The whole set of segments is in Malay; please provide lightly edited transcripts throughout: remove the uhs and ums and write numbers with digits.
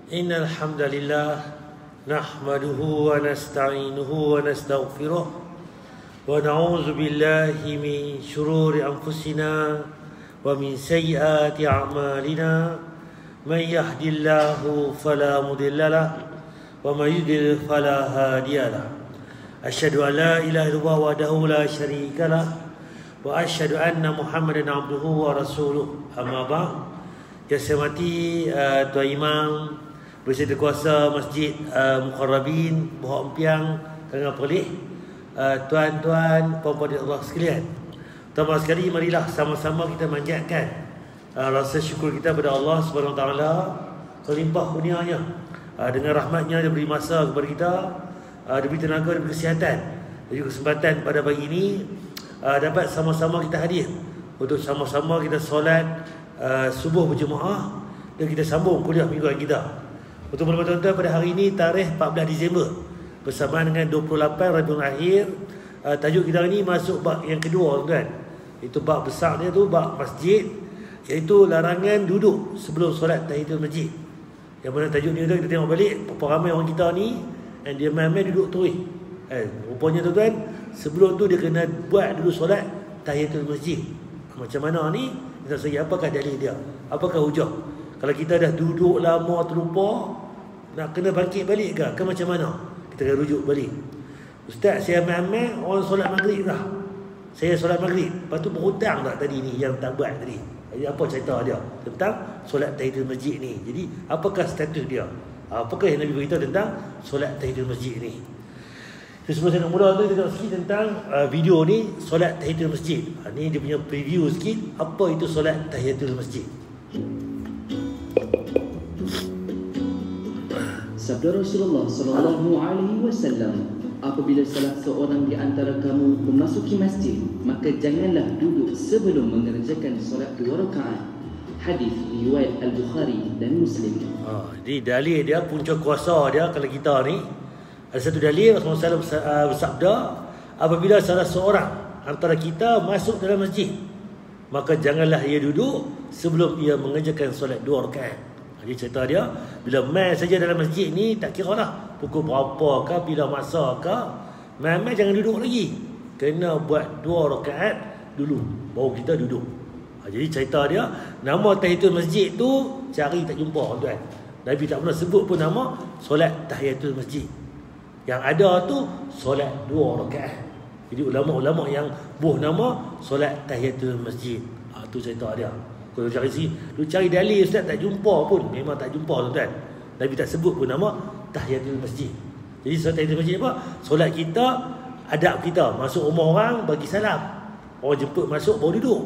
Innal hamdalillah nahmaduhu wa nasta'inuhu wa nastaghfiruh wa na'udzu billahi min shururi anfusina wa min sayyiati a'malina man yahdihillahu fala mudilla lahu wa man yudlil fala hadiya lahu. Asyhadu an la ilaha illallah wahdahu la syarika lahu wa asyhadu anna Muhammadan abduhu wa rasuluh. Amma ba'd. Yang saya hormati Tuan Imam Bersama Kuasa Masjid Muqarrabin Bohok Empiang Kangan Perlis, tuan-tuan, puan-puan Allah sekalian, pertama sekali marilah sama-sama kita manjatkan rasa syukur kita kepada Allah Subhanahu Wa Taala selimpah kurnianya, dengan rahmatnya dia beri masa kepada kita, dia beri tenaga, dia beri kesihatan, dan juga kesempatan pada pagi ini dapat sama-sama kita hadir untuk sama-sama kita solat subuh berjemaah dan kita sambung kuliah mingguan kita. Untuk tuan-tuan, pada hari ini tarikh 14 Disember bersamaan dengan 28 Rabiul Akhir, tajuk kita ini masuk bab yang kedua, tuan. Itu bab besar dia tu, bab masjid, iaitu larangan duduk sebelum solat tahiyatul masjid. Yang mana tajuk ni kita tengok balik, berapa ramai orang kita ni dan dia main-main duduk terus. Rupanya tuan, sebelum tu dia kena buat dulu solat tahiyatul masjid. Macam mana ni? Kita segi apakah dalil dia? Apakah hujah? Kalau kita dah duduk lama terlupa, nak kena bangkit balik ke macam mana? Kita kena rujuk balik. Ustaz, saya ambil orang solat maghrib dah. Saya solat maghrib, lepas tu berhutang tak tadi ni yang tak buat tadi? Jadi apa cerita dia tentang solat tahiyatul masjid ni? Jadi apakah status dia? Apakah yang Nabi beritahu tentang solat tahiyatul masjid ni? Sebelum saya nak mula tu, kita tengok sikit tentang video ni, solat tahiyatul masjid. Ni dia punya preview sikit, apa itu solat tahiyatul masjid. Sabda Rasulullah sallallahu alaihi wasallam, apabila salah seorang di antara kamu memasuki masjid, maka janganlah duduk sebelum mengerjakan solat 2 rakaat. Hadis riwayat Al-Bukhari dan Muslim. Jadi dalil dia, punca kuasa dia kalau kita ni, ada satu dalil Rasulullah SAW bersabda, apabila salah seorang antara kita masuk dalam masjid, maka janganlah ia duduk sebelum ia mengerjakan solat 2 rakaat. Jadi cerita dia, bila main saja dalam masjid ni, tak kira lah pukul berapa ke, bila masa ke, main-main jangan duduk lagi. Kena buat 2 rakaat dulu, baru kita duduk. Jadi cerita dia, nama tahiyatul masjid tu cari tak jumpa, tuan. Nabi tak pernah sebut pun nama solat tahiyatul masjid. Yang ada tu solat 2 rakaat. Jadi ulama-ulama yang buh nama solat tahiyatul masjid. Tu cerita dia. Kalau cari dalil, Ustaz, tak jumpa pun. Memang tak jumpa, tuan. Nabi tak sebut pun nama tahiyatul masjid. Jadi solat tahiyatul masjid apa? Solat kita, adab kita, masuk rumah orang bagi salam. Orang jemput masuk baru duduk.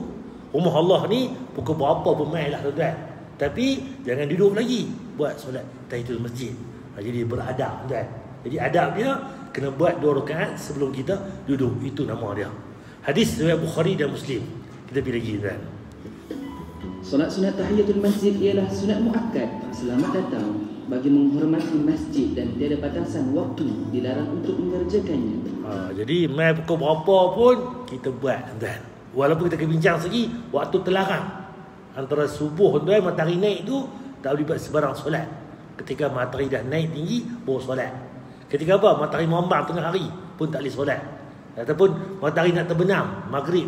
Rumah Allah ni pukul berapa pun main lah, tuan. Tapi jangan duduk lagi buat solat tahiyatul masjid. Jadi beradab, tuan. Jadi adab dia kena buat 2 rakaat sebelum kita duduk. Itu nama dia. Hadis riwayat Bukhari dan Muslim. Kita pergi lagi, tuan. Solat sunat tahiyatul masjid ialah sunat muakkad, selamat datang, bagi menghormati masjid dan tiada batasan waktu, dilarang untuk mengerjakannya. Jadi main pukul berapa pun kita buat, tuan. Walaupun kita bincang segi waktu terlarang. Antara subuh, tuan, matahari naik tu tak boleh buat sebarang solat. Ketika matahari dah naik tinggi baru solat. Ketika apa? Matahari merambat tengah hari pun tak boleh solat. Ataupun matahari nak terbenam, maghrib,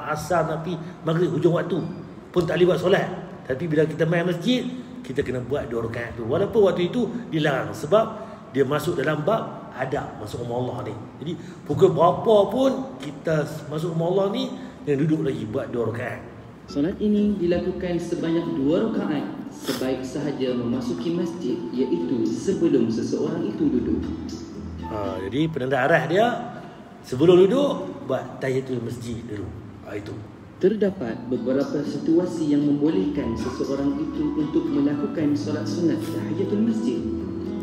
asar, tapi maghrib hujung waktu pun tak boleh buat solat. Tapi bila kita main masjid, kita kena buat 2 rakaat tu. Walaupun waktu itu dilarang, sebab dia masuk dalam bab adab masuk rumah Allah ni. Jadi pukul berapa pun kita masuk rumah Allah ni, dan duduk lagi buat 2 rakaat. Solat ini dilakukan sebanyak 2 rakaat sebaik sahaja memasuki masjid, iaitu sebelum seseorang itu duduk. Jadi penanda arah dia, sebelum duduk buat tahiyatul masjid dulu. Itu. Terdapat beberapa situasi yang membolehkan seseorang itu untuk melakukan solat sunat tahiyatul masjid.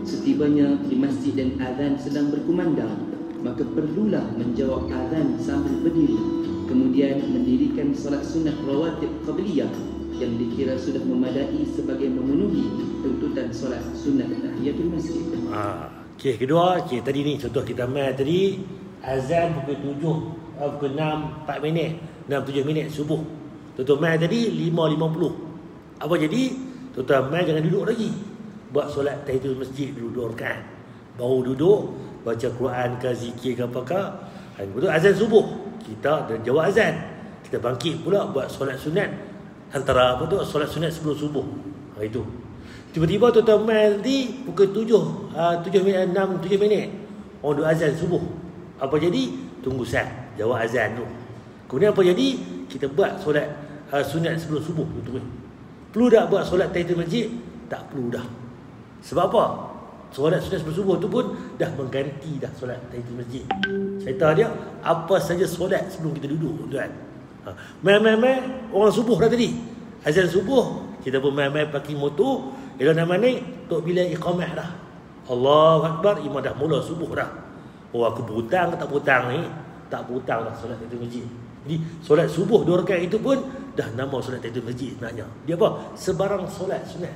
Setibanya di masjid dan azan sedang berkumandang, maka perlulah menjawab azan sambil berdiri, kemudian mendirikan solat sunat rawatib qabliyah yang dikira sudah memadai sebagai memenuhi tuntutan solat sunat tahiyatul masjid. Kes kedua, tadi ni contoh kita main tadi, azan pukul 7, pukul 6, 4 minit, 6-7 minit subuh. Tuan-tuan main tadi 5.50. Apa jadi? Tuan-tuan main jangan duduk lagi. buat solat tahiyatul masjid dulu 2 rakaat. Baru duduk baca Quran ke zikir ke apakah. Betul azan subuh kita dah jawab azan. Kita bangkit pula buat solat sunat antara solat sunat sebelum subuh. Itu. Tiba-tiba tuan-tuan mai nanti pukul 7 minit 7 minit. Orang duk azan subuh. Apa jadi? Tunggu sah jawab azan tu. Kemudian apa jadi? Kita buat solat sunat sebelum subuh tu. Perlu tak buat solat tahiyatul masjid? Tak perlu dah. Sebab apa? Solat sunat sebelum subuh tu pun dah mengganti dah solat tahiyatul masjid. Cerita dia apa saja solat sebelum kita duduk tuan. Mai orang subuh dah tadi. Azan subuh kita pun mai pakai motor, ialah nama ni tok bila iqamah dah. Allahu akbar, imam dah mula subuh dah. Oh aku berhutang ke tak berhutang ni? Tak berhutang dah solat tahiyatul masjid. Jadi solat subuh 2 rakaat itu pun dah nama solat tahiyatul masjid sebenarnya. Dia apa? Sebarang solat sunat.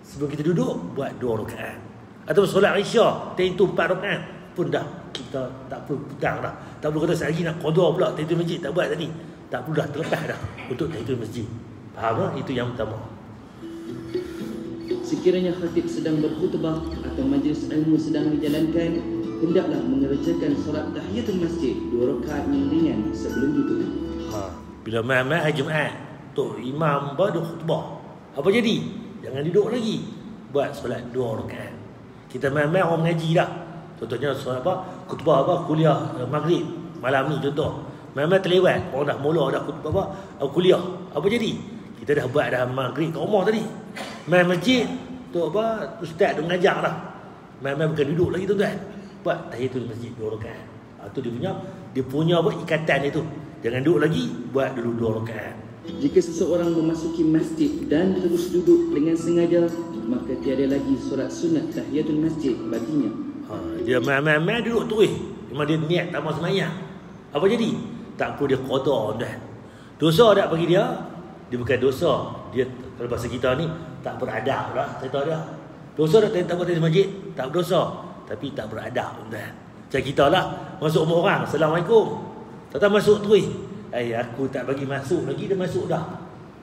Sebelum kita duduk buat 2 rakaat. Atau solat Isya tahiyatul 4 rakaat pun dah kita tak perlu hutang dah. Tak perlu kata sehari nak qada pula tahiyatul masjid tak buat tadi. Tak perlu dah, terlepas dah untuk tahiyatul masjid. Faham tak? Itu yang pertama. Sekiranya khatib sedang berkhutbah atau majlis ilmu sedang dijalankan, hendaklah mengerjakan solat tahiyatul masjid 2 rakaat yang ringan sebelum itu. Bila mai hari Jumaat, tok imam baru khutbah. Apa jadi? Jangan duduk lagi. Buat solat 2 rakaat. Kita mai orang mengaji dah. Contohnya solat apa? Khutbah apa? Kuliah maghrib malam ni contoh. Mai terlewat, orang dah mula dah khutbah apa? Kuliah. Apa jadi? Kita dah buat dah maghrib kat rumah tadi. Mai masjid, tu apa? Ustaz dah mengajar dah. Mai bukan duduk lagi tuan-tuan. Buat tahiyatul masjid 2 rakaat. Itu dia punya apa ikatan itu. Jangan duduk lagi, buat dulu 2 rakaat. Jika seseorang memasuki masjid dan terus duduk dengan sengaja, maka tiada lagi solat sunat tahiyatul masjid baginya. Dia mai duduk terus. Memang dia niat tak mau sembahyang. Apa jadi? Tak perlu dia qada dah. Dosa tak bagi dia? Dia bukan dosa. Dia kalau bahasa kita ni tak beradab lah cerita dia. Dosa tak buat di masjid, tak berdosa, tapi tak beradab dah. Macam kita lah masuk rumah orang, Assalamualaikum. Tak masuk terus. Aku tak bagi masuk lagi, dah masuk dah.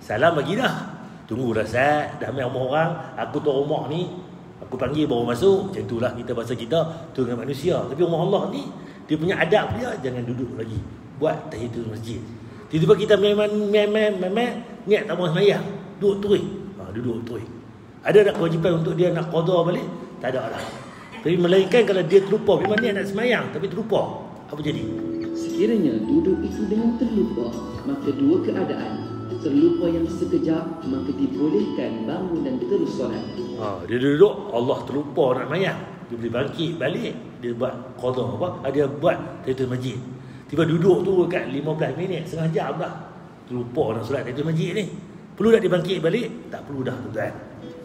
Salam bagi dah. Tunggu dah Sat, dah main rumah orang, aku tu rumah ni, aku panggil baru masuk. Macam itulah kita bahasa kita tu dengan manusia. Tapi rumah Allah ni dia punya adab dia, jangan duduk lagi. Buat tahiyatul masjid. Tiba-tiba kita memang niat tak mau sembahyang, duduk terus. Duduk terus. Ada tak kewajipan untuk dia nak qada balik? Tak ada lah. Tapi melainkan kalau dia terlupa, memang niat nak sembahyang tapi terlupa, apa jadi? Sekiranya duduk itu dengan terlupa, maka 2 keadaan. Terlupa yang sekejap, maka dibolehkan bangun dan terus solat. Dia duduk, Allah terlupa nak sembahyang. Dia boleh bangkit balik, dia buat qada apa? Dia buat tahiyatul masjid. Tiba duduk tu dekat 15 minit, setengah jam dah. Terlupa nak solat tahiyatul masjid ni. Perlu tak dibangkit balik? Tak perlu dah tuan.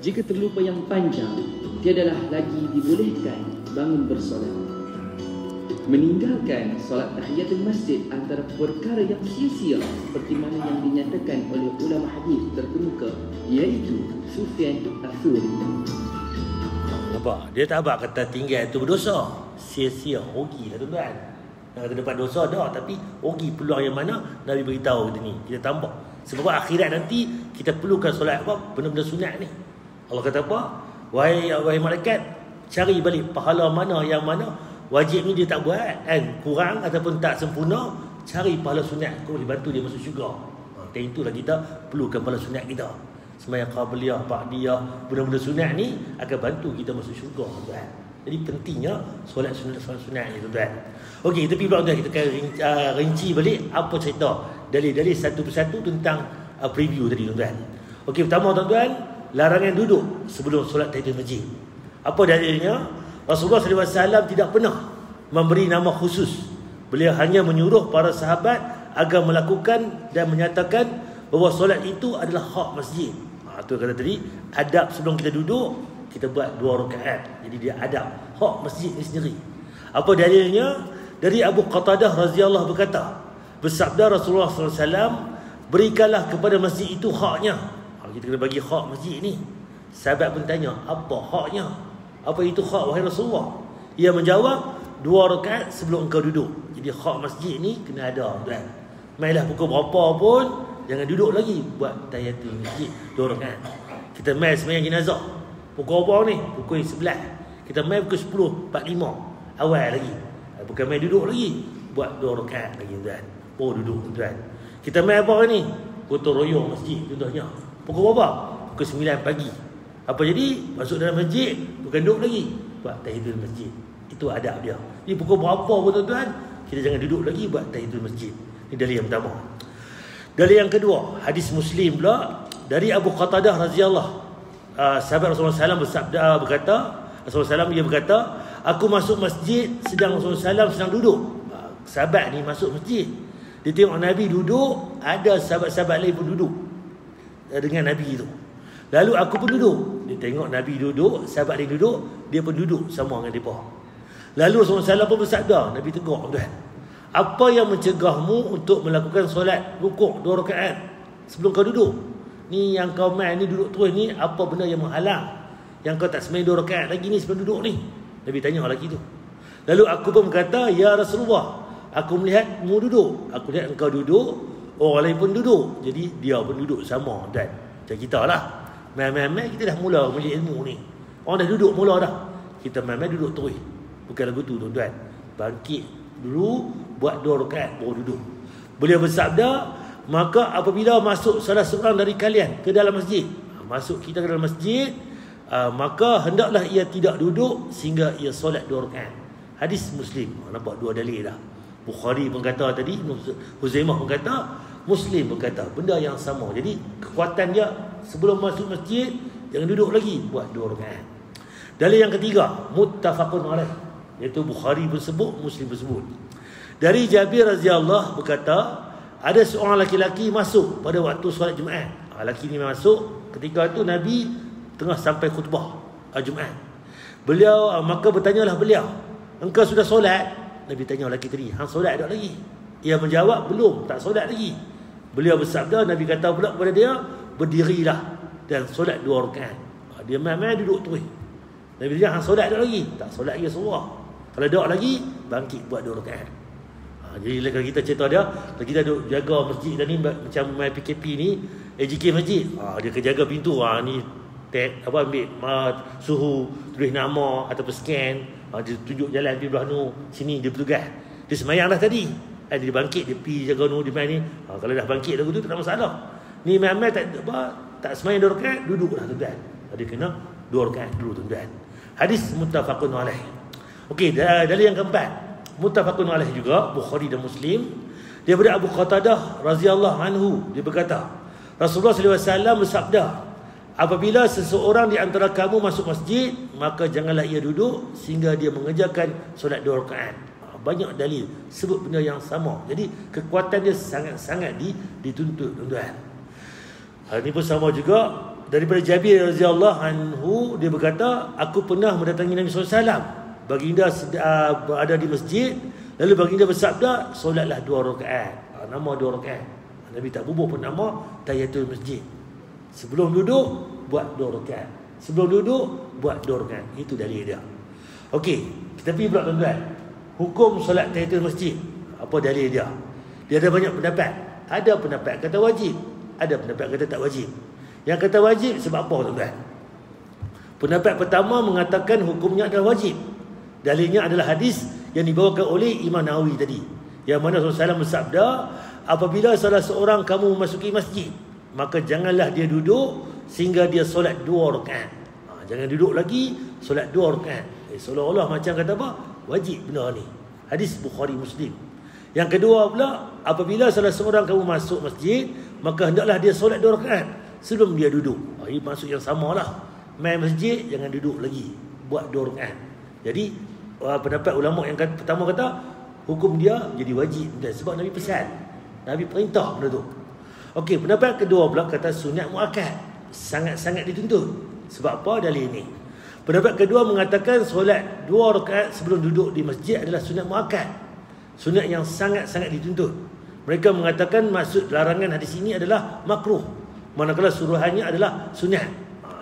Jika terlupa yang panjang, tiadalah lagi dibolehkan bangun bersolat. Meninggalkan solat tahiyatul masjid antara perkara yang sia-sia seperti mana yang dinyatakan oleh ulama hadis terkemuka, iaitu Sufyan Ats-Tsauri. Nampak? Dia tak abang kata tinggal itu berdosa. Sia-sia, rugi lah tuan. Nak kata dapat dosa dah, tapi rugi peluang yang mana Nabi beritahu kita ni. Kita tambah. Sebab akhirat nanti kita perlukan solat apa? Benda-benda sunat ni. Allah kata apa? Wahai malaikat, cari balik pahala mana yang mana wajib ni dia tak buat kan, kurang ataupun tak sempurna, cari pahala sunat, kau boleh bantu dia masuk syurga. Dan itulah kita perlukan pahala sunat kita. Sembahyang qabliyah, ba'diyah, benda-benda sunat ni akan bantu kita masuk syurga tuan. Jadi pentingnya solat sunat ni tuan. Okey, tepi pula tuan, kita akan rinci balik apa cerita dalil-dalil satu persatu tentang preview tadi tuan. Okey, pertama tuan-tuan, larangan duduk sebelum solat tahiyatul masjid. Apa dalilnya? Rasulullah SAW tidak pernah memberi nama khusus. Beliau hanya menyuruh para sahabat agar melakukan dan menyatakan bahawa solat itu adalah hak masjid. Itu kata tadi, adab sebelum kita duduk, kita buat 2 rakaat. Jadi dia adab hak masjid ni sendiri. Apa dalilnya? Dari Abu Qatadah radhiyallahu berkata, bersabda Rasulullah SAW, berikanlah kepada masjid itu haknya. Kita kena bagi hak masjid ni. Sahabat pun tanya, apa haknya? Apa itu hak wahai Rasulullah? Ia menjawab, 2 rakaat sebelum engkau duduk. Jadi hak masjid ni kena ada tuan. Mainlah pukul berapa pun, jangan duduk lagi, buat tahiyatul masjid 2 rakaat. Kita main sembahyang jenazah, Pukul apa ni? Pukul 11. Kita main pukul 10.45 awal lagi. Bukan main duduk lagi. Buat 2 rakaat lagi tuan. Duduk tuan. Kita main apa ni? Gotong royong masjid contohnya. Pukul berapa? Pukul 9 pagi. Apa jadi? Masuk dalam masjid, bukan duduk lagi. Buat tahiyatul masjid. Itu adab dia. Jadi pukul berapa pun tuan-tuan, kita jangan duduk lagi buat tahiyatul masjid. Ini dalil yang pertama. Dalil yang kedua, hadis Muslim pula dari Abu Qatadah radhiyallahu sahabat Rasulullah SAW berkata, Rasulullah SAW dia berkata, aku masuk masjid sedang Rasulullah SAW sedang duduk. Sahabat ni masuk masjid, dia tengok Nabi duduk, ada sahabat-sahabat lain pun duduk dengan Nabi itu. Lalu aku pun duduk. Dia tengok Nabi duduk, sahabat lain duduk, dia pun duduk sama dengan mereka. Lalu Rasulullah SAW pun bersabda, Nabi tegur tuan, apa yang mencegahmu untuk melakukan solat rukuk 2 rakaat sebelum kau duduk? Ni yang kau main ni duduk terus ni, apa benda yang menghalang yang kau tak semai 2 rakaat lagi ni sebelum duduk ni? Nabi tanya lagi tu. Lalu aku pun berkata, ya Rasulullah, aku melihatmu duduk, aku lihat engkau duduk, orang lain pun duduk, jadi dia pun duduk sama. Dan macam kita lah, main-main kita dah mula majlis ilmu ni, orang dah duduk mula dah, kita main-main duduk terus. Bukan lagu tu tuan-tuan. Bangkit dulu, buat 2 rakaat baru duduk. Beliau bersabda, maka apabila masuk salah seorang dari kalian ke dalam masjid, masuk kita ke dalam masjid, maka hendaklah ia tidak duduk sehingga ia solat 2 rakaat. Hadis Muslim. Nampak 2 dalil dah. Bukhari pun kata tadi, Huzaimah pun kata, Muslim pun kata benda yang sama. Jadi kekuatan dia, sebelum masuk masjid jangan duduk lagi, buat 2 rakaat. Dalil yang ketiga, muttafaqun alaih, iaitu Bukhari pun sebut, Muslim pun sebut. Dari Jabir radhiyallahu berkata, ada seorang laki-laki masuk pada waktu solat Jumaat. Lelaki ni masuk ketika itu Nabi tengah sampai khutbah Jumaat. Beliau maka bertanyalah beliau, engkau sudah solat? Nabi tanya lelaki tadi, hang solat tak lagi? Ia menjawab, belum, tak solat lagi. Beliau bersabda, Nabi kata pula kepada dia, berdirilah dan solat 2 rakaat. Dia main-main duduk terus. Nabi dia, hang solat tak lagi? Tak solat lagi Rasulullah. Kalau tak lagi, bangkit buat 2 rakaat. Jadi kalau kita cerita dia, kalau kita duduk jaga masjid ni macam main PKP ni, AJK masjid, dia kejaga pintu, ni tag apa, ambil suhu, tulis nama ataupun scan, dia tunjuk jalan pergi belah nu, sini dia bertugas. Dia semayang dah tadi, dia bangkit, dia pergi jaga nu, dia main ni. Kalau dah bangkit lagu tu tak ada masalah. Ni main-main tak semayang 2 rakaat, duduk dah tuan-tuan. Dia kena 2 rakaat dulu tuan-tuan. Hadis muttafaqun alaih. Okey, dalil yang keempat, muttafaqun alaih juga, Bukhari dan Muslim, daripada Abu Qatadah radhiyallahu anhu, dia berkata, Rasulullah SAW bersabda, apabila seseorang di antara kamu masuk masjid, maka janganlah ia duduk sehingga dia mengerjakan solat 2 rakaat. Banyak dalil sebut benda yang sama. Jadi kekuatan dia sangat-sangat dituntut tuan-tuan. Hal ini pun sama juga daripada Jabir radhiyallahu anhu, dia berkata, aku pernah mendatangi Nabi SAW. Baginda berada di masjid, lalu baginda bersabda, solatlah 2 rakaat. Nama 2 rakaat. Nabi tak bubuh pun nama tahiyatul masjid. Sebelum duduk, buat 2 rakaat. Sebelum duduk, buat 2 rakaat. Itu dalil dia. Okey, kita pergi pula tuan-tuan. Hukum solat tahiyatul masjid. Apa dalil dia? Dia ada banyak pendapat. Ada pendapat kata wajib, ada pendapat kata tak wajib. Yang kata wajib sebab apa tuan-tuan? Pendapat pertama mengatakan hukumnya adalah wajib. Dalilnya adalah hadis yang dibawakan oleh Imam Nawawi tadi, yang mana Rasulullah SAW bersabda, apabila salah seorang kamu memasuki masjid, maka janganlah dia duduk sehingga dia solat 2 rakaat. Jangan duduk lagi, solat 2 rakaat. Seolah-olah macam kata apa? Wajib benda ni. Hadis Bukhari Muslim. Yang kedua pula, apabila salah seorang kamu masuk masjid, maka hendaklah dia solat 2 rakaat sebelum dia duduk. Ini maksud yang samalah. Main masjid, jangan duduk lagi, buat 2 rakaat. Jadi pendapat ulama yang pertama kata hukum dia jadi wajib, sebab Nabi pesan, Nabi perintah benda tu. Okey, pendapat kedua pula kata sunat muakkad, sangat-sangat dituntut. Sebab apa dalil ini? Pendapat kedua mengatakan solat 2 rakaat sebelum duduk di masjid adalah sunat muakkad, sunat yang sangat-sangat dituntut. Mereka mengatakan maksud larangan hadis ini adalah makruh, manakala suruhannya adalah sunat.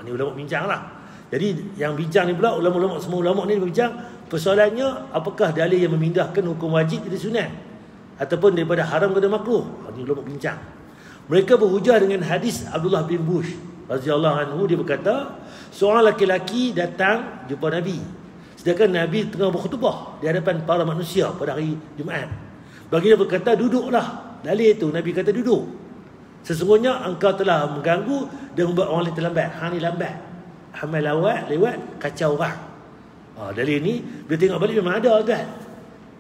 Ini ulama bincang lah. Jadi yang bincang ni pula, semua ulama ni bincang, persoalannya apakah dalil yang memindahkan hukum wajib jadi sunat ataupun daripada haram kepada makruh. Ini ulama bincang. Mereka berhujah dengan hadis Abdullah bin Bush radhiyallahu anhu, dia berkata, Seorang laki-laki datang jumpa Nabi, sedangkan Nabi tengah berkhutbah di hadapan para manusia pada hari Jumaat. Baginda berkata, duduklah. Dalil itu Nabi kata duduk. Sesungguhnya engkau telah mengganggu dan membuat orang lain terlambat. Hang ni lambat, hamil lewat kacau orang. Dalil ni bila tengok balik memang ada kan.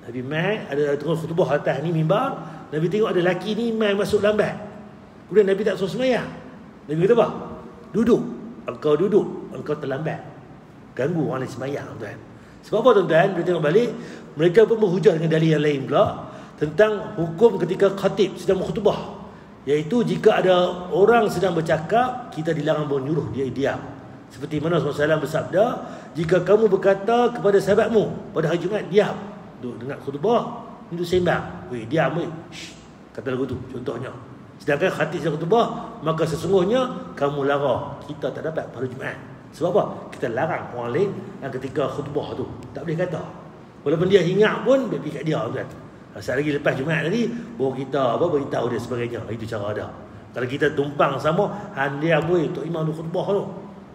Nabi mai ada tengah khutbah atas ni mimbar, Nabi tengok ada lelaki ni mai masuk lambat. Kemudian Nabi tak suruh sembahyang. Nabi kata apa? Duduk. Engkau duduk, engkau terlambat, ganggu orang lain sembahyang, tuan. Sebab apa tuan-tuan? Bila tengok balik, mereka pun berhujah dengan dalil yang lain pula tentang hukum ketika khatib sedang berkhutbah, iaitu jika ada orang sedang bercakap, kita dilarang menyuruh dia diam. Seperti mana Rasulullah SAW bersabda, jika kamu berkata kepada sahabatmu pada hari Jumaat, diam, duduk dengar khutbah, duduk sembang, weh diam weh, kata lagu tu contohnya. Sedangkan khatib sedang khutbah, maka sesungguhnya kamu lara kita tak dapat pada Jumaat. Sebab apa? Kita larang orang lain yang ketika khutbah tu tak boleh kata, walaupun dia ingat pun pergi kat dia, kan. Saat lagi lepas Jumaat tadi baru kita beritahu dia sebagainya. Itu cara dia. Kalau kita tumpang sama handiam weh untuk imam tu khutbah tu,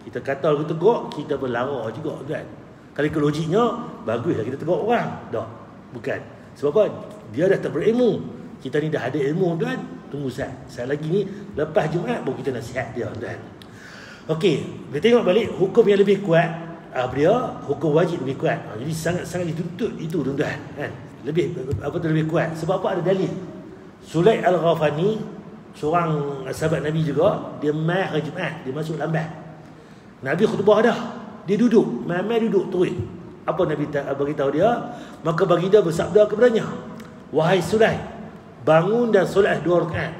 kita kata lagu tegak, kita berlara juga, kan. Kalau ikut logiknya, baguslah kita tegak orang. Dah, bukan. Sebab apa? Dia dah tak berilmu. Kita ni dah ada ilmu, tuan. Tunggu saat lagi ni lepas Jumaat baru kita nasihat dia, tuan. Okey, kita tengok balik hukum yang lebih kuat, hukum wajib lebih kuat. Jadi sangat-sangat dituntut itu, tuan-tuan, kan. Lebih kuat. Sebab apa? Ada dalil. Sulaik Al-Ghafani, seorang sahabat Nabi juga, dia mai hari Jumaat, dia masuk lambat. Nabi khutbah dah, dia duduk, mai duduk terus. Apa Nabi beritahu dia? Maka baginda bersabda kepadanya, wahai Sulaik, bangun dan solat 2 rakaat.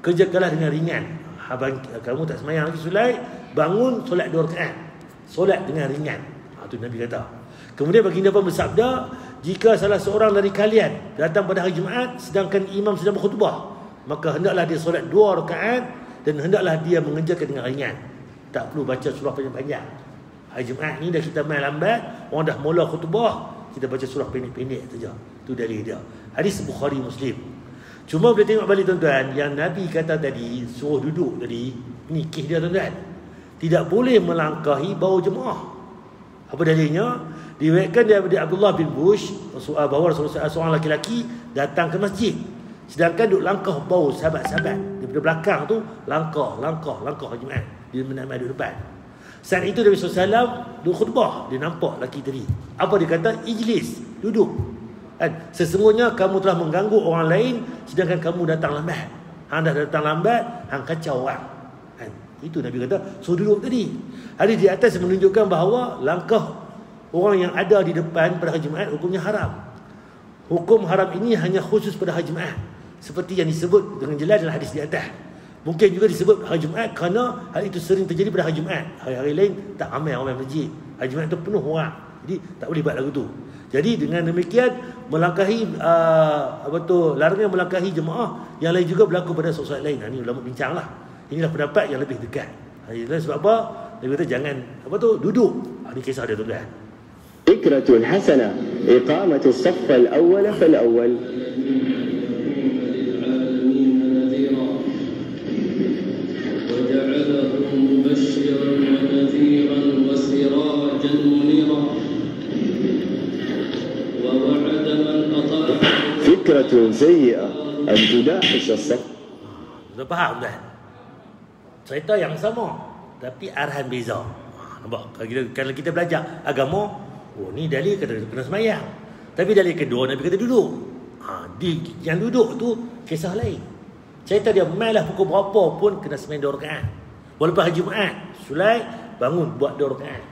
Kerjakanlah dengan ringan. Kamu tak semayang lagi Sulaik, bangun solat 2 rakaat. Solat dengan ringan. Itu Nabi kata. Kemudian baginda pun bersabda, jika salah seorang dari kalian datang pada hari Jumaat sedangkan imam sedang berkhutbah, maka hendaklah dia solat 2 rakaat dan hendaklah dia mengerjakan dengan ringan. Tak perlu baca surah panjang-panjang. Hari Jumaat ni dah kita main lambat, orang dah mula khutbah, kita baca surah pendek-pendek saja. Itu dalil dia. Hadis Bukhari Muslim. Cuma bila tengok balik tuan-tuan, yang Nabi kata tadi suruh duduk tadi, ni kes dia tuan-tuan. Tidak boleh melangkahi bau jemaah. Apa dalilnya? Diriwayatkan daripada Abdullah bin Bush bahawa Rasulullah seorang laki-laki datang ke masjid, sedangkan duduk langkah bau sahabat-sahabat daripada belakang tu, langkah Jumaat, dia menamai duduk depan. Saat itu Nabi SAW duduk khutbah, dia nampak lelaki tadi. Apa dia kata? Ijlis, duduk. Sesungguhnya kamu telah mengganggu orang lain sedangkan kamu datang lambat. Hang dah datang lambat, hang kacau orang. Itu Nabi kata, so duduk tadi. Hadis di atas menunjukkan bahawa langkah orang yang ada di depan pada hari Jumaat hukumnya haram. Hukum haram ini hanya khusus pada hari Jumaat, seperti yang disebut dengan jelas dalam hadis di atas. Mungkin juga disebut hari Jumaat kerana hal itu sering terjadi pada hari Jumaat. Hari-hari lain tak ramai orang masjid. Hari Jumaat itu penuh orang. Jadi tak boleh buat lagu tu. Jadi dengan demikian melangkahi larangan melangkahi jemaah yang lain juga berlaku pada solat lain. Ini ulama bincanglah. Inilah pendapat yang lebih dekat. Sebab apa? Dia kata jangan duduk. Ini kisah dia tuan. فكرة حسنة إقامة الصف الأول فالأول وجعله مبشرا ونذيرا وسراجا منيرا ووعد من أطاع. فكرة سيئة أن تداعش الصف. Sudah faham dah? Cerita yang sama tapi arahan beza. Nampak? Kalau kita belajar agama, ni dalil kena semayang. Tapi dalil kedua Nabi kata duduk. Yang duduk tu kisah lain. Cerita dia mainlah pukul berapa pun kena semayang 2 rakaat. Walaupun hari Jumaat, Sulaik bangun buat 2 rakaat.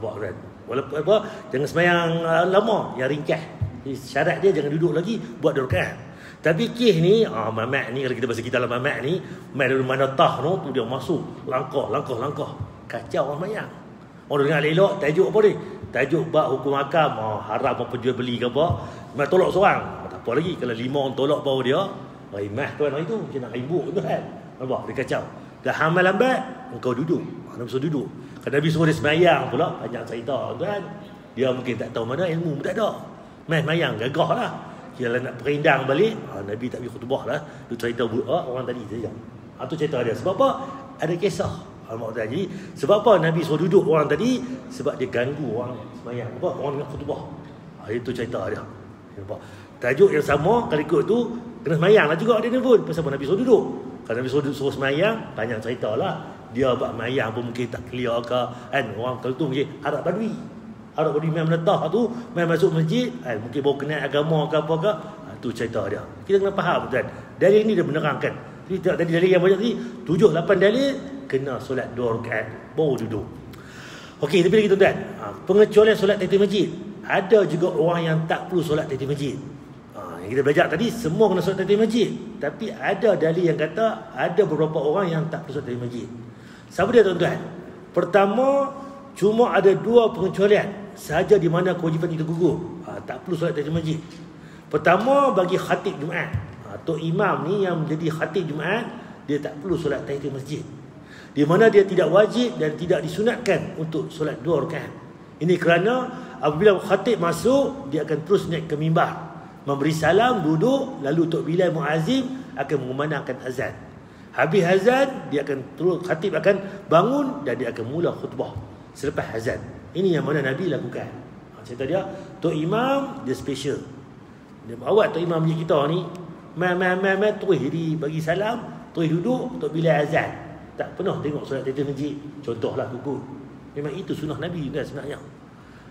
Buat kan. Walaupun jangan semayang lama, yang ringkas. Syarat dia jangan duduk lagi, buat 2 rakaat. Tapi kes ni, mamat ni, kalau kita bahasa kita lah mamat ni, mamat dari mana tah tu dia masuk langkah. Kacau orang semayang. Orang dengar elok, tajuk apa ni? Tajuk bab hukum hakam, haram apa jual beli ke apa. Memang tolak seorang. Tak apa lagi kalau 5 orang tolak baru dia. Imah tuan hari tu macam nak ribut tu kan. Nampak dia kacau. Dah hamal lambat, engkau duduk. Nabi suruh duduk. Kalau Nabi suruh dia semayang pula, panjang cerita tuan. Dia mungkin tak tahu mana ilmu pun tak ada. Main semayang gagah lah. Kalau nak perindang balik, Nabi tak pergi khutbah lah. Dia cerita orang tadi saja. Itu cerita dia. Sebab apa? Ada kisah. Jadi sebab apa Nabi suruh duduk orang tadi? Sebab dia ganggu orang sembahyang. Apa? Orang nak khutbah. Itu cerita dia. Nampak? Tajuk yang sama kalau ikut tu kena sembahyang lah juga dia ni pun. Pasal Nabi suruh duduk. Kalau Nabi suruh sembahyang, banyak cerita lah. Dia buat sembahyang pun mungkin tak clear ke kan. Orang kalau tu mungkin Arab Badui. Arab Badui main menetah tu, main masuk masjid, kan mungkin baru kenal agama ke apa ke. Tu cerita dia. Kita kena faham tuan. Dalil ni dia menerangkan. Tadi dalil yang banyak tadi 7-8 dalil kena solat 2 rakaat baru duduk. Okey, tapi lagi tuan-tuan, pengecualian solat tahiyatul masjid. Ada juga orang yang tak perlu solat tahiyatul masjid. Yang kita belajar tadi semua kena solat tahiyatul masjid. Tapi ada dalil yang kata ada beberapa orang yang tak perlu solat tahiyatul masjid. Siapa dia tuan-tuan? Pertama, cuma ada 2 pengecualian sahaja di mana kewajipan itu gugur. Tak perlu solat tahiyatul masjid. Pertama, bagi khatib Jumaat. Tok imam ni yang menjadi khatib Jumaat, dia tak perlu solat tahiyatul masjid. Di mana dia tidak wajib dan tidak disunatkan untuk solat 2 rakaat. Ini kerana apabila khatib masuk, dia akan terus naik ke mimbar, memberi salam, duduk, lalu Tok Bilal Muazzim akan mengumandangkan azan. Habis azan, dia akan terus, khatib akan bangun dan dia akan mula khutbah selepas azan. Ini yang mana Nabi lakukan. Cerita dia, Tok Imam dia special. Dia awak Tok Imam masjid kita ni terus diri bagi salam, terus duduk Tok Bilal azan. Tak pernah tengok solat tahiyatul masjid. Contohlah kuku. Memang itu sunnah Nabi kan sebenarnya.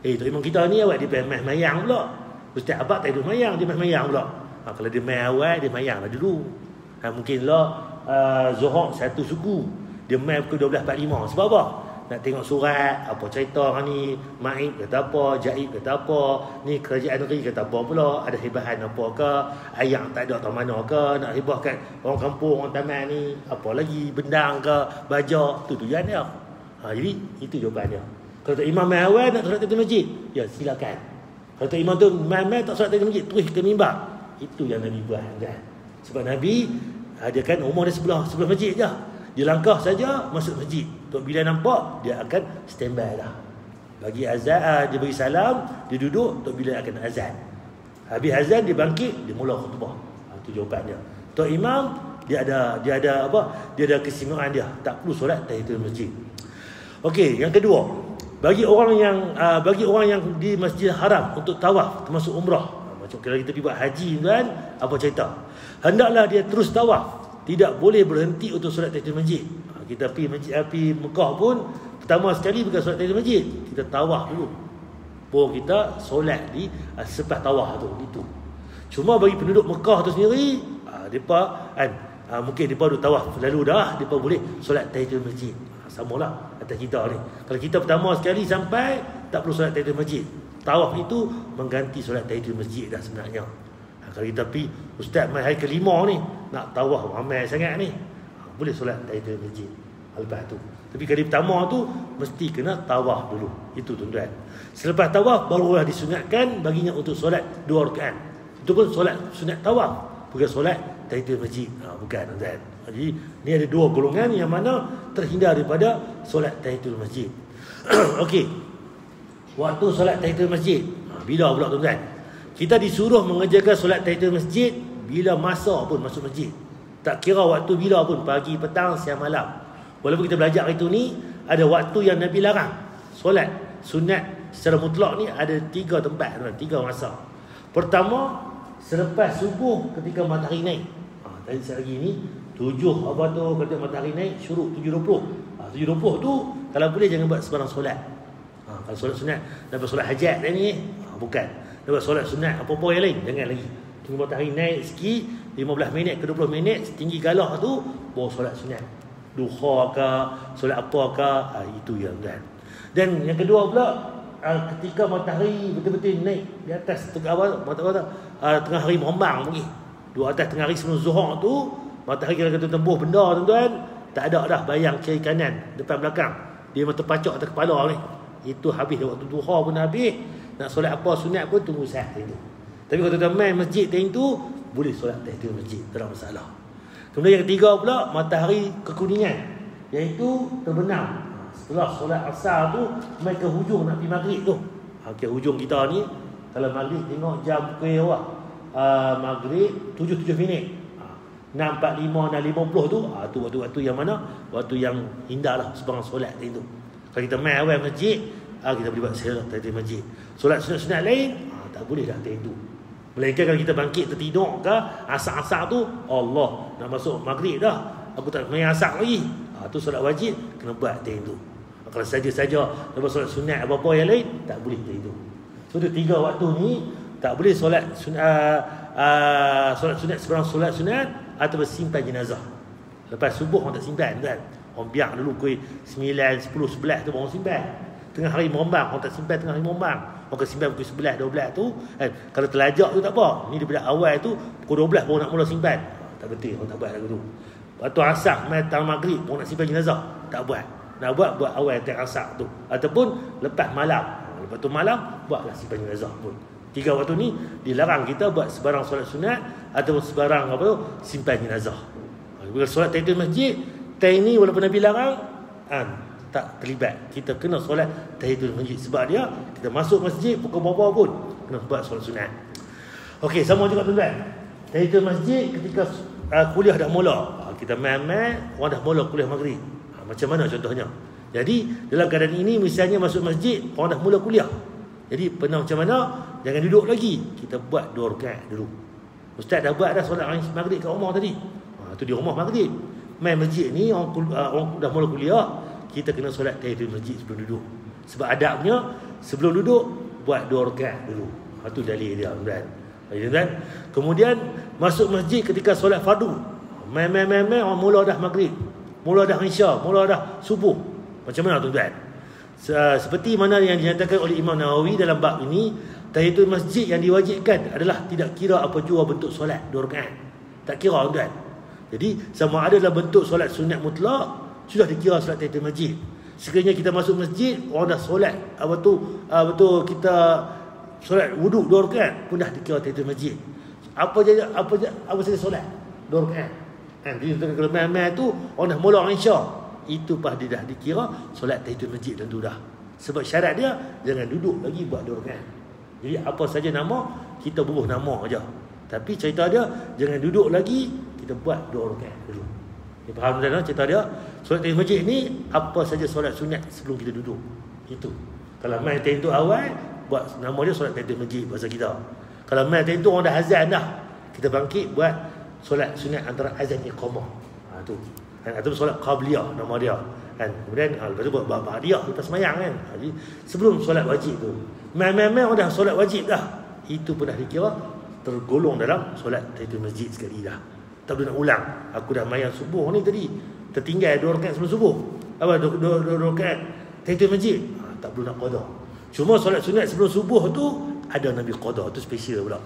Tok Imam kita ni awak dia main mayang pula. Ustaz Abad tak ada mayang, dia main mayang pula. Kalau dia main awal, dia mayang lah dulu. Mungkinlah Zuhur satu suku, dia main pukul 12.45. Sebab apa? Nak tengok surat, apa cerita orang ni, Maib kata apa, Jaib kata apa, ni kerajaan negeri kata apa pula, ada hebahan apa ke, ayam tak ada atau mana ke, nak hebahkan orang kampung, orang taman ni, apa lagi, bendang ke, baja, tu tujuan dia. Jadi, itu jawapan dia. Kalau tak imam main awal nak solat tahiyatul masjid, ya silakan. Kalau tak imam tu main tak solat tahiyatul masjid, terus ke mimbar. Itu yang Nabi buat kan. Sebab Nabi dia kan rumah dia sebelah masjid je. Dia langkah saja masuk masjid. Tok bila nampak, dia akan standby dah. Bagi azan, dia bagi salam, dia duduk, Tok bila akan azan. Habis azan dia bangkit, dia mula khutbah. Itu jawapan dia. Tok imam dia ada apa? Dia ada keistimewaan dia. Tak perlu solat tahiyatul masjid. Okey, yang kedua, bagi orang yang di Masjidil Haram untuk tawaf termasuk umrah. Macam kalau kita pergi buat haji kan, apa cerita? Hendaklah dia terus tawaf. Tidak boleh berhenti untuk solat tahiyatul masjid. Kita pergi Mekah pun, pertama sekali bukan solat tahiyatul masjid, kita tawaf dulu. Baru kita solat di selepas tawaf tu. Itu. Cuma bagi penduduk Mekah tu sendiri, depa mungkin depa duk tawaf lalu dah, depa boleh solat tahiyatul masjid. Samalah atas kita ni. Kalau kita pertama sekali sampai, tak perlu solat tahiyatul masjid. Tawaf itu mengganti solat tahiyatul masjid dah sebenarnya. Kalau kita pergi, Ustaz mai hari kelima ni, nak tawaf ramai sangat ni, boleh solat tahiyatul masjid lepas tu. Tapi kali pertama tu mesti kena tawaf dulu. Itu tuan-tuan. Selepas tawaf barulah disunatkan baginya untuk solat 2 rakaat. Itu pun solat sunat tawaf, bukan solat tahiyatul masjid. Bukan tuan-tuan. Jadi ni ada 2 golongan yang mana terhindar daripada solat tahiyatul masjid. Okey. Waktu solat tahiyatul masjid, bila pula tuan-tuan? Kita disuruh mengerjakan solat tahiyatul masjid bila masa pun masuk masjid. Tak kira waktu bila pun, pagi, petang, siang, malam. Walaupun kita belajar itu ni, ada waktu yang Nabi larang. Solat sunat secara mutlak ni ada 3 tempat, 3 masa. Pertama, selepas subuh ketika matahari naik. Tadi saya lagi ni 7 apa tu, ketika matahari naik syuruk 7.20. 7.20 tu kalau boleh jangan buat sebarang solat. Kalau solat sunat, nak buat solat hajat ni, bukan. Nak buat solat sunat apa-apa yang lain, jangan lagi. Tunggu matahari naik sikit, 15 minit ke 20 minit, setinggi galah tu, baru solat sunat. Duha ke, solat apa ke, itu yang kan. Dan yang kedua pula, ketika matahari betul-betul naik di atas tengah hari berembang lagi. Dua atas tengah hari sebelum zuhur tu, matahari kalau kata tembus benda tuan-tuan, tak ada dah bayang kiri kanan, depan belakang. Dia memang terpacak atas kepala ni. Itu habis dah, waktu duha pun habis. Nak solat apa sunat pun tunggu saat itu. Tapi kalau tuan-tuan main masjid time tu, boleh solat tahiyatul masjid, tak ada masalah. Kemudian yang ketiga pula, matahari kekuningan, iaitu terbenam. Setelah solat asar tu, main ke hujung nak pergi maghrib tu. Ke hujung kita ni, kalau maghrib tengok jam pukul maghrib 7 minit. 6.45, 6.50 tu waktu-waktu yang mana? Waktu yang indahlah sebarang solat itu. Kalau kita main awal masjid, kita boleh buat tahiyatul masjid. Solat sunat-sunat lain, tak boleh dah time tu. Melainkan kalau kita bangkit tertidur ke asar-asar tu, Allah nak masuk maghrib dah, aku tak main asar lagi, tu solat wajib kena buat time tu. Kalau saja-saja lepas solat sunat apa-apa yang lain, tak boleh time tu. So tu 3 waktu ni tak boleh solat solat sunat sebarang solat sunat atau simpan jenazah. Lepas subuh orang tak simpan kan. Orang biar dulu pukul 9, 10, 11 tu orang simpan. Tengah hari merembang orang tak simpan tengah hari merembang. Orang simpan pukul 11, 12 tu kan. Kalau terlajak tu tak apa. Ni daripada awal tu pukul 12 baru nak mula simpan. Tak betul orang tak buat lagu tu. Waktu asar tang maghrib orang nak simpan jenazah, tak buat. Nak buat awal tang asar tu ataupun lepas malam. Lepas tu malam buatlah simpan jenazah pun. 3 waktu ni dilarang kita buat sebarang solat sunat ataupun sebarang apa tu simpan jenazah. Bila solat tahiyatul masjid, time ni walaupun Nabi larang, tak terlibat. Kita kena solat tahiyatul masjid sebab dia kita masuk masjid pukul berapa pun kena buat solat sunat. Okey, sama juga tuan-tuan. Tahiyatul masjid ketika kuliah dah mula. Kita main-main orang dah mula kuliah maghrib. Macam mana contohnya? Jadi dalam keadaan ini misalnya masuk masjid orang dah mula kuliah. Jadi pernah macam mana? Jangan duduk lagi. Kita buat 2 rakaat dulu. Ustaz dah buat dah solat maghrib kat rumah tadi. Tu di rumah maghrib. Main masjid ni orang dah mula kuliah, kita kena solat tahiyatul masjid sebelum duduk. Sebab adabnya sebelum duduk buat 2 rakaat dulu. Tu dalil dia tuan. Kemudian masuk masjid ketika solat fardu. Main orang mula dah maghrib, mula dah isya, mula dah subuh. Macam mana tuan-tuan? Seperti mana yang dinyatakan oleh Imam Nawawi dalam bab ini, tahiyatul masjid yang diwajibkan adalah tidak kira apa jua bentuk solat 2 rakaat. Tak kira tuan. Jadi sama ada dalam bentuk solat sunat mutlak sudah dikira solat tahiyatul masjid. Sekiranya kita masuk masjid orang dah solat betul kita solat wuduk 2 rakaat pun dah dikira tahiyatul masjid. Apa saja solat 2 rakaat. Jadi kalau main-main tu orang dah mula isya, itu pun dia dah dikira solat tahiyatul masjid tentu dah. Sebab syarat dia jangan duduk lagi buat 2 rakaat. Jadi apa saja nama kita bubuh nama aja. Tapi cerita dia jangan duduk lagi, kita buat 2 rakaat dulu. Dia faham tak cerita dia? Solat tahiyatul masjid ni apa saja solat sunat sebelum kita duduk. Itu. Kalau main tahiyatul awal buat nama dia solat tahiyatul masjid bahasa kita. Kalau main tahiyatul orang dah azan dah, kita bangkit buat solat sunat antara azan iqamah. Tu. Atau solat qabliyah nama dia. Kemudian lepas tu buat ba'diyah lepas sembahyang kan. Jadi sebelum solat wajib tu. Main orang dah solat wajib dah. Itu pun dah dikira tergolong dalam solat tahiyatul masjid sekali dah. Tak perlu nak ulang. Aku dah main subuh ni tadi, tertinggal 2 rakaat sebelum subuh. 2 rakaat tahiyatul masjid. Tak perlu nak qada. Cuma solat sunat sebelum subuh tu ada Nabi qada, tu special pula.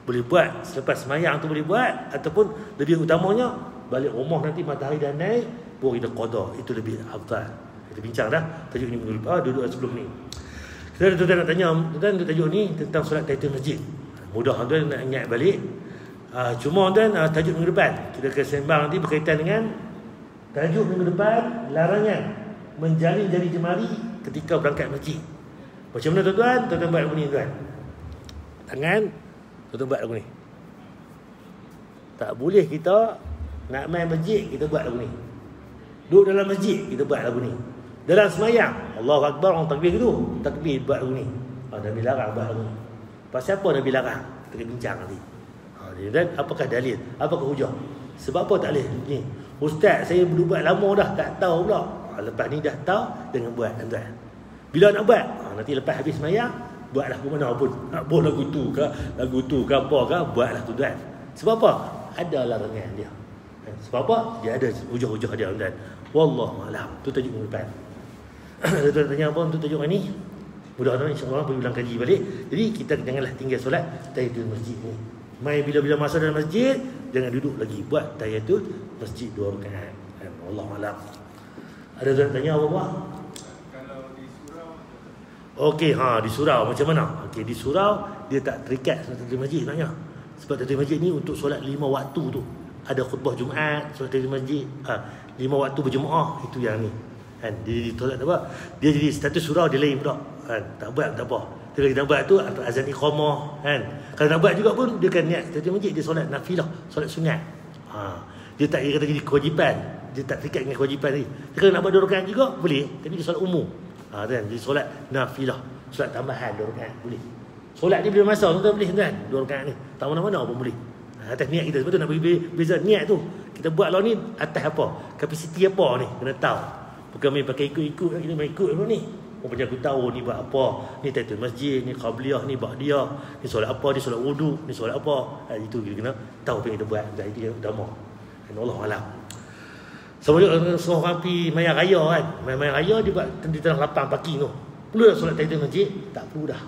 Boleh buat selepas sembahyang tu boleh buat, ataupun lebih utamanya balik rumah nanti matahari dah naik baru kita qada. Itu lebih afdal. Kita bincang dah tajuk ni minggu lepas, duduk sebelum ni. Kita tuan-tuan nak tanya tuan tajuk ni tentang solat tahiyatul masjid. Mudah tuan nak ingat balik. Cuma tuan tajuk minggu depan kita akan sembang nanti berkaitan dengan tajuk minggu depan, larangan menjalin jari jemari ketika berangkat masjid. Macam mana tuan-tuan? Tuan-tuan buat lagu ni tuan. Tangan tuan-tuan buat lagu ni. Tak boleh kita nak main masjid kita buat lagu ni. Duduk dalam masjid kita buat lagu ni. Dalam semayang Allahu Akbar orang takbir gitu, takbir buat lagu ni. Nabi larang buat lagu ni. Pasal apa Nabi larang? Kita bincang nanti. Dan apakah dalil? Apakah hujah? Sebab apa tak boleh ni? Ustaz saya buat lama dah tak tahu pula. Lepas ni dah tahu dengan buat tuan. Bila nak buat? Nanti lepas habis semayang buatlah ke mana pun. Nak buat lagu tu ke apa ke, buatlah tu tuan. Sebab apa? Ada larangan dia. Sebab apa? Dia ada hujah-hujah dia tuan. Wallahu a'lam. Tu tajuk minggu depan. Tuan tanya apa untuk tajuk ni? Mudah-mudahan insya-Allah boleh ulang kaji balik. Jadi kita janganlah tinggal solat tahiyatul masjid ni. Mai bila-bila masa dalam masjid jangan duduk lagi buat tahiyatul masjid 2 rakaat. Wallahu a'lam. Ada tuan tanya apa-apa? Okey, di surau macam mana? Okey, di surau dia tak terikat solat tahiyatul masjid sebenarnya. Sebab tahiyatul masjid ni untuk solat 5 waktu tu. Ada khutbah Jumaat, solat tahiyatul masjid, 5 waktu berjemaah, itu yang ni. Dia tolak apa? Dia jadi status surau dia lain pula. Tak buat tak apa. Kalau kita buat tu antara azan iqamah Kalau nak buat juga pun dia kan niat tahiyatul masjid dia solat nafilah, solat sunat. Dia tak kata jadi kewajipan. Dia tak terikat dengan kewajipan ni. Dia kalau nak buat 2 rakaat juga boleh, tapi dia solat umum. Kan? Jadi solat nafilah, solat tambahan 2 rakaat boleh. Solat ni bila masa tuan boleh kan? 2 rakaat ni. Tak mana-mana pun boleh. Atas niat kita. Sebab tu nak beza niat tu. Kita buat lah ni atas apa? Kapasiti apa ni? Kena tahu. Bukan main pakai ikut-ikut. Kita main ikut dulu ni. Rupanya aku tahu ni buat apa. Ni tahiyatul masjid, ni qabliyah, ni ba'diyah. Ni solat apa, ni solat wudu, ni solat apa. Itu kita kena tahu apa yang kita buat. Itu yang utama. Allah alam. Seorang pergi maya raya kan. Maya raya dia buat di tengah lapang parking tu. Perlu dah solat tahiyatul masjid? Tak perlu dah.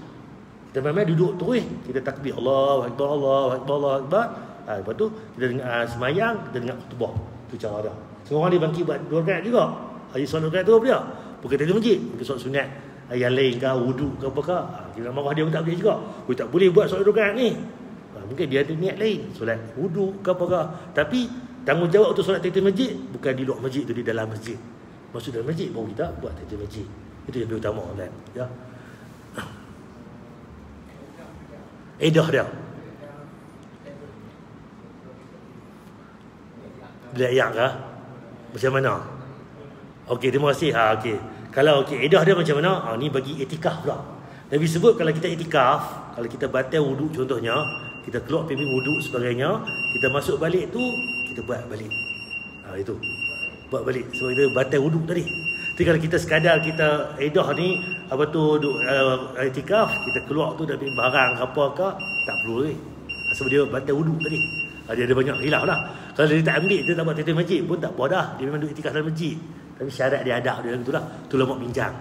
Kita memang duduk terus. Kita takbir Allahu Akbar, Allahu Akbar, Allahu Akbar. Lepas tu kita dengar semayang, kita dengar khutbah. Itu cara dia. Seorang dia bangkit buat 2 rakaat juga. Hari solat 2 rakaat tu apa dia? Bukan tahiyatul masjid, bukan solat sunat yang lain ke, wudu ke apa ke. Kita nak marah dia pun tak boleh juga. Tak boleh buat solat 2 rakaat ni. Mungkin dia ada niat lain, solat wudu ke apa ke. Tapi tanggungjawab untuk solat tahiyatul masjid bukan di luar masjid, tu di dalam masjid. Maksud dalam masjid baru kita buat tahiyatul masjid. Itu yang utama kan. Ya. Edah dia. Belayak ke? Macam mana? Okey, terima kasih. Okey. Kalau edah dia macam mana? Ni bagi itikaf pula. Nabi sebut kalau kita itikaf, kalau kita batal wuduk contohnya, kita keluar pergi wuduk sebagainya, kita masuk balik tu, kita buat balik. Itu. Buat balik. Sebab kita batal wuduk tadi. Tapi kalau kita sekadar kita edah ni, apa tu, itikaf, kita keluar tu dah ambil barang apa ke, tak perlu ni. Sebab dia batal wuduk tadi. Dia ada banyak khilaf lah. Kalau dia tak ambil, dia tak buat tahiyatul masjid pun tak apa dah. Dia memang duduk itikaf dalam masjid. Tapi syarat dia ada dia tu lah. Tu lama bincang.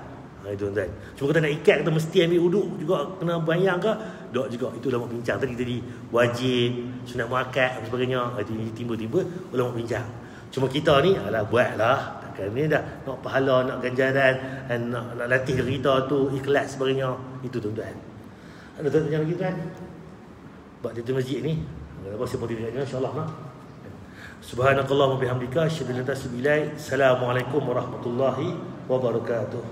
Itu tuan-tuan. Cuma kita nak ikat, kita mesti ambil wuduk juga, kena bayang ke, dok juga. Itu lama bincang. Tadi wajib, sunat muakkad dan sebagainya. Itu timbul-timbul ulama bincang. Cuma kita ni buatlah. Takkan ni dah nak pahala, nak ganjaran, nak latih kita tu ikhlas sebagainya. Itu tuan-tuan. Ada tuan-tuan lagi tuan? Buat tahiyatul masjid ni. Apa siapa tidak insya-Allah nak. Subhanakallahumma bihamdika asyhadu an la ilaha illa anta. Assalamualaikum warahmatullahi wabarakatuh.